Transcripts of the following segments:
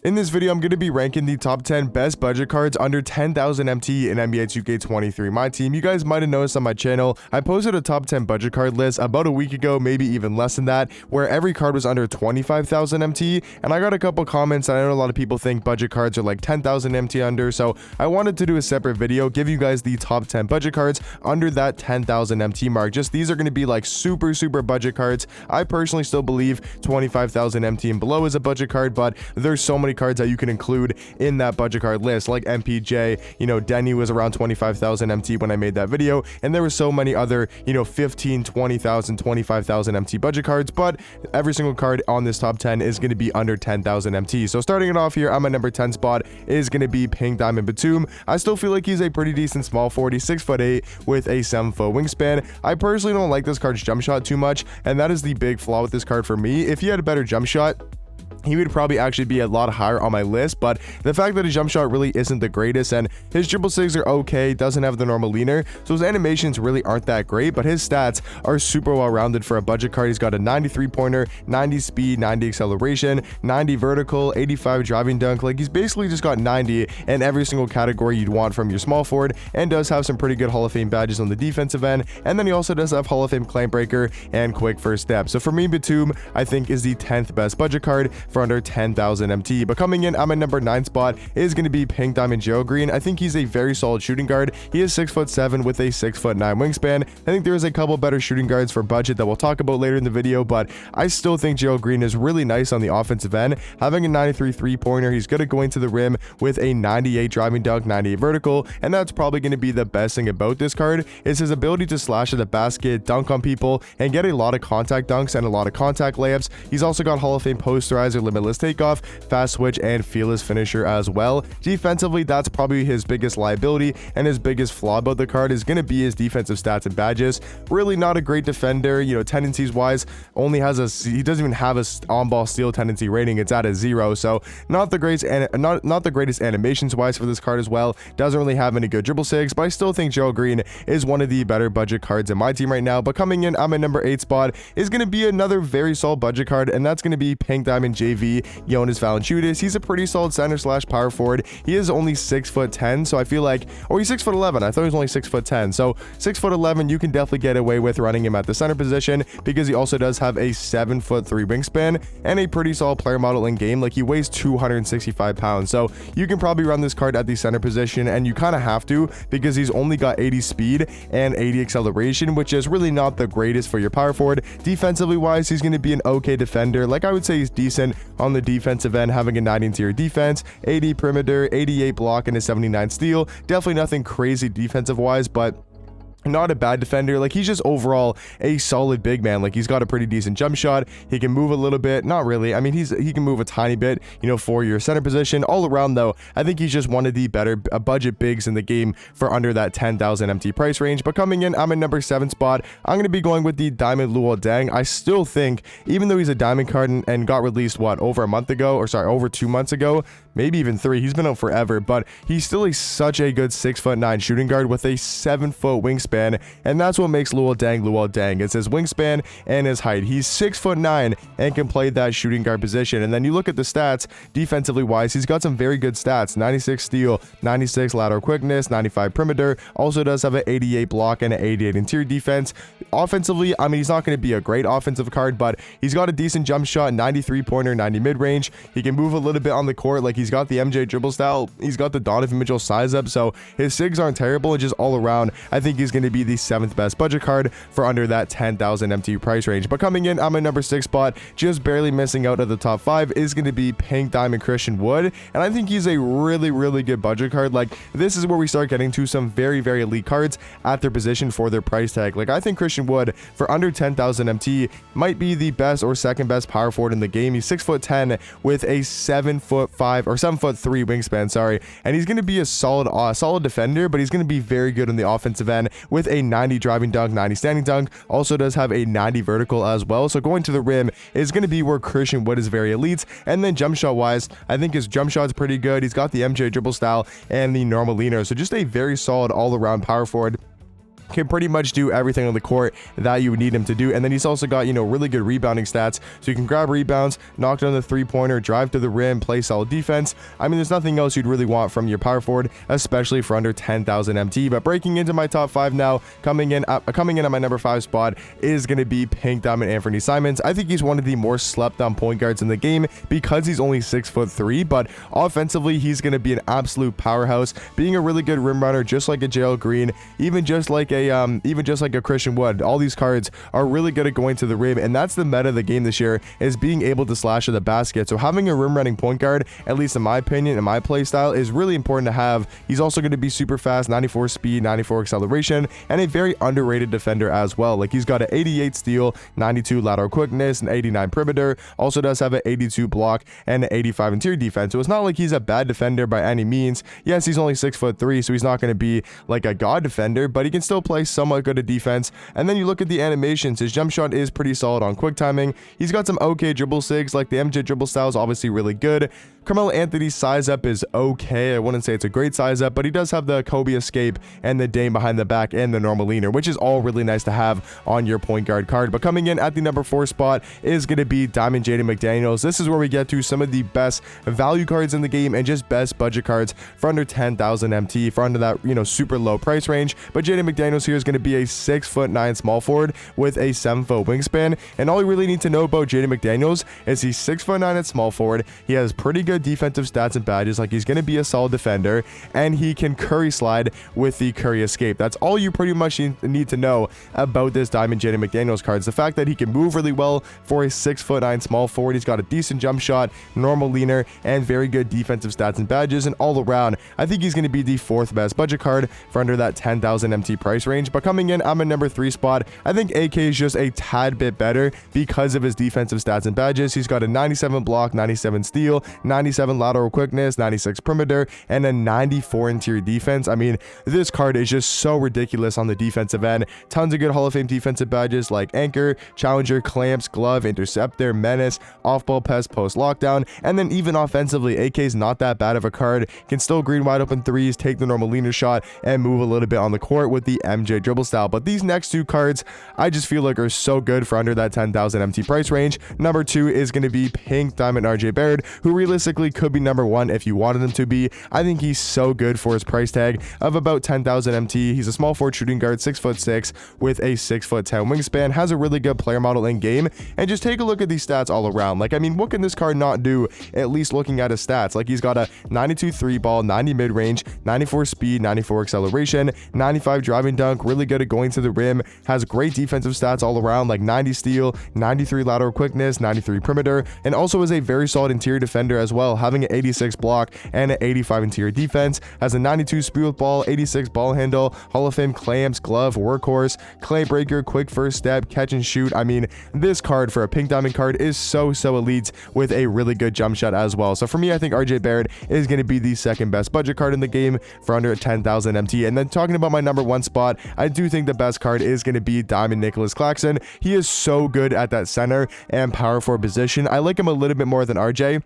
In this video, I'm going to be ranking the top 10 best budget cards under 10,000 MT in NBA 2K23 My Team. You guys might have noticed on my channel, I posted a top 10 budget card list about a week ago, maybe even less than that, where every card was under 25,000 MT, and I got a couple comments, and I know a lot of people think budget cards are like 10,000 MT under, so I wanted to do a separate video, give you guys the top 10 budget cards under that 10,000 MT mark. Just these are going to be like super budget cards. I personally still believe 25,000 MT and below is a budget card, but there's so many cards that you can include in that budget card list, like MPJ. You know, Deng was around 25,000 MT when I made that video, and there were so many other, you know, 15, 20,000, 25,000 MT budget cards, but every single card on this top 10 is going to be under 10,000 MT. So starting it off here, on my number 10 spot is going to be Pink Diamond Batum. I still feel like he's a pretty decent small forward. He's 6'8" with a 7-foot wingspan. I personally don't like this card's jump shot too much, and that is the big flaw with this card for me. If he had a better jump shot, he would probably actually be a lot higher on my list, but the fact that his jump shot really isn't the greatest, and his dribble sigs are okay, doesn't have the normal leaner, so his animations really aren't that great, but his stats are super well rounded for a budget card. He's got a 93 pointer, 90 speed, 90 acceleration, 90 vertical, 85 driving dunk. Like, he's basically just got 90 in every single category you'd want from your small forward, and does have some pretty good Hall of Fame badges on the defensive end, and then he also does have Hall of Fame clamp breaker and quick first step. So for me, Batum, I think, is the 10th best budget card for under 10,000 MT. But coming in at my number 9 spot is going to be Pink Diamond Gerald Green. I think he's a very solid shooting guard. He is 6'7" with a 6'9" wingspan. I think there's a couple better shooting guards for budget that we'll talk about later in the video, but I still think Gerald Green is really nice on the offensive end. Having a 93 3-pointer, he's good at going to the rim with a 98 driving dunk, 98 vertical, and that's probably going to be the best thing about this card is his ability to slash at the basket, dunk on people, and get a lot of contact dunks and a lot of contact layups. He's also got Hall of Fame posterizer, limitless takeoff, fast switch, and fearless finisher as well. Defensively, that's probably his biggest liability, and his biggest flaw about the card is going to be his defensive stats and badges. Really not a great defender, you know, tendencies wise, only has he doesn't even have a on-ball steal tendency rating. It's at a 0, so not the greatest, and not the greatest animations wise for this card as well. Doesn't really have any good dribble sigs, but I still think Gerald Green is one of the better budget cards in my team right now. But coming in on my number 8 spot is going to be another very solid budget card, and that's going to be Pink Diamond JV Jonas Valanciunas. He's a pretty solid center slash power forward. He is only 6'10", so I feel like, oh, he's 6'11". I thought he was only 6'10". So 6'11", you can definitely get away with running him at the center position because he also does have a 7'3" wingspan and a pretty solid player model in game. Like, he weighs 265 pounds, so you can probably run this card at the center position, and you kind of have to because he's only got 80 speed and 80 acceleration, which is really not the greatest for your power forward. Defensively wise, he's going to be an okay defender. Like, I would say he's decent on the defensive end, having a 90 interior defense, 80 perimeter, 88 block, and a 79 steal. Definitely nothing crazy defensive wise, but not a bad defender. Like, he's just overall a solid big man. Like, he's got a pretty decent jump shot. He can move a little bit, not really. I mean, he can move a tiny bit, you know, for your center position. All around though, I think he's just one of the better budget bigs in the game for under that 10,000 MT price range. But coming in, I'm in number 7 spot. I'm going to be going with the Diamond Luol Deng. I still think, even though he's a diamond card and got released over a month ago, or sorry, over 2 months ago, maybe even 3, he's been out forever, but he's still such a good 6'9" shooting guard with a 7-foot wingspan, and that's what makes Luol Deng. It's his wingspan and his height. He's 6'9" and can play that shooting guard position. And then you look at the stats defensively wise, he's got some very good stats: 96 steal, 96 lateral quickness, 95 perimeter, also does have an 88 block and an 88 interior defense. Offensively, I mean, he's not going to be a great offensive card, but he's got a decent jump shot, 93 pointer, 90 mid-range. He can move a little bit on the court. Like, he's got the MJ dribble style, he's got the Donovan Mitchell size up, so his sigs aren't terrible. And just all around, I think he's going to be the 7th best budget card for under that 10,000 MT price range. But coming in on my number 6 spot, just barely missing out of the top 5, is going to be Pink Diamond Christian Wood, and I think he's a really good budget card. Like, this is where we start getting to some very elite cards at their position for their price tag. Like, I think Christian Wood for under 10,000 MT might be the best or second best power forward in the game. He's 6'10" with a 7'5" or 7'3" wingspan, sorry, and he's going to be a solid defender, but he's going to be very good on the offensive end with a 90 driving dunk, 90 standing dunk. Also does have a 90 vertical as well, so going to the rim is going to be where Christian Wood is very elite. And then jump shot wise, I think his jump shot's pretty good. He's got the MJ dribble style and the normal leaner, so just a very solid all around power forward. can pretty much do everything on the court that you would need him to do. And then he's also got, you know, really good rebounding stats, so you can grab rebounds, knock down the three-pointer, drive to the rim, play solid defense. I mean, there's nothing else you'd really want from your power forward, especially for under 10,000 MT. But breaking into my top 5 now, coming in at my number 5 spot is going to be Pink Diamond Anfernee Simons. I think he's one of the more slept on point guards in the game because he's only 6'3", but offensively he's going to be an absolute powerhouse, being a really good rim runner, just like a Gerald Green, even just like a Christian Wood. All these cards are really good at going to the rim, and that's the meta of the game this year, is being able to slash at the basket. So having a rim running point guard, at least in my opinion, in my play style, is really important to have. He's also going to be super fast, 94 speed, 94 acceleration, and a very underrated defender as well. Like, he's got an 88 steal, 92 lateral quickness, an 89 perimeter, also does have an 82 block and an 85 interior defense. So it's not like he's a bad defender by any means. Yes, he's only 6'3", so he's not going to be like a god defender, but he can still play somewhat good at defense. And then you look at the animations, his jump shot is pretty solid on quick timing. He's got some okay dribble sigs, like the MJ dribble style is obviously really good. Carmelo Anthony's size up is okay. I wouldn't say it's a great size up, but he does have the Kobe escape and the Deng behind the back and the normal leaner, which is all really nice to have on your point guard card. But coming in at the number 4 spot is going to be Diamond Jaden McDaniels. This is where we get to some of the best value cards in the game and just best budget cards for under 10,000 MT, for under that, you know, super low price range. But Jaden McDaniels here is going to be a 6'9" small forward with a 7-foot wingspan. And all you really need to know about Jaden McDaniels is he's 6'9" at small forward. He has pretty good defensive stats and badges, like he's going to be a solid defender, and he can Curry slide with the Curry escape. That's all you pretty much need to know about this Diamond Jaden McDaniels cards. The fact that he can move really well for a 6'9" small forward. He's got a decent jump shot, normal leaner, and very good defensive stats and badges. And all around, I think he's going to be the 4th best budget card for under that 10,000 MT price range. But coming in, I'm a number 3 spot. I think AK is just a tad bit better because of his defensive stats and badges. He's got a 97 block, 97 steal, 97 lateral quickness, 96 perimeter, and a 94 interior defense. I mean, this card is just so ridiculous on the defensive end. Tons of good Hall of Fame defensive badges like Anchor, Challenger, Clamps, Glove, Interceptor, Menace, Off-Ball Pest, Post Lockdown. And then even offensively, AK's not that bad of a card. Can still green wide open threes, take the normal leaner shot, and move a little bit on the court with the MJ dribble style. But these next 2 cards, I just feel like are so good for under that 10,000 MT price range. Number 2 is going to be Pink Diamond RJ Barrett, who realistically could be number 1 if you wanted him to be. I think he's so good for his price tag of about 10,000 MT. He's a small forward shooting guard, 6'6", with a 6'10" wingspan, has a really good player model in game. And just take a look at these stats all around. Like, I mean, what can this card not do, at least looking at his stats? Like, he's got a 92 3 ball, 90 mid range, 94 speed, 94 acceleration, 95 driving dunk, really good at going to the rim, has great defensive stats all around, like 90 steal, 93 lateral quickness, 93 perimeter, and also is a very solid interior defender as well, having an 86 block and an 85 interior defense, has a 92 speed with ball, 86 ball handle, Hall of Fame clamps, glove, workhorse, clay breaker, quick first step, catch and shoot. I mean, this card for a Pink Diamond card is so elite with a really good jump shot as well. So for me, I think RJ Barrett is going to be the 2nd best budget card in the game for under 10,000 MT. And then talking about my number 1 spot, I do think the best card is going to be Diamond Nic Claxton. He is so good at that center and power forward position. I like him a little bit more than RJ,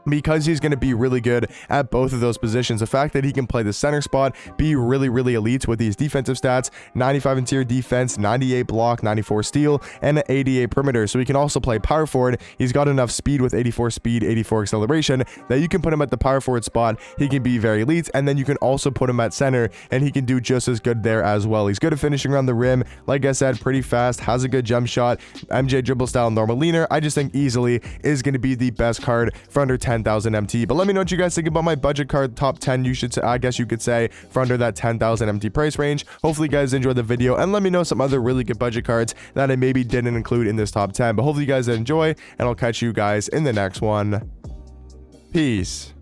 because he's going to be really good at both of those positions. The fact that he can play the center spot, be really elite with these defensive stats, 95 interior defense, 98 block, 94 steal, and an 88 perimeter. So he can also play power forward. He's got enough speed with 84 speed, 84 acceleration that you can put him at the power forward spot. He can be very elite, and then you can also put him at center and he can do just as good there as well. He's good at finishing around the rim. Like I said, pretty fast, has a good jump shot, MJ dribble style, normal leaner. I just think easily is going to be the best card for under 10,000 MT. But let me know what you guys think about my budget card top 10, I guess you could say, for under that 10,000 MT price range. Hopefully you guys enjoyed the video, and let me know some other really good budget cards that I maybe didn't include in this top 10. But hopefully you guys enjoy, and I'll catch you guys in the next one. Peace.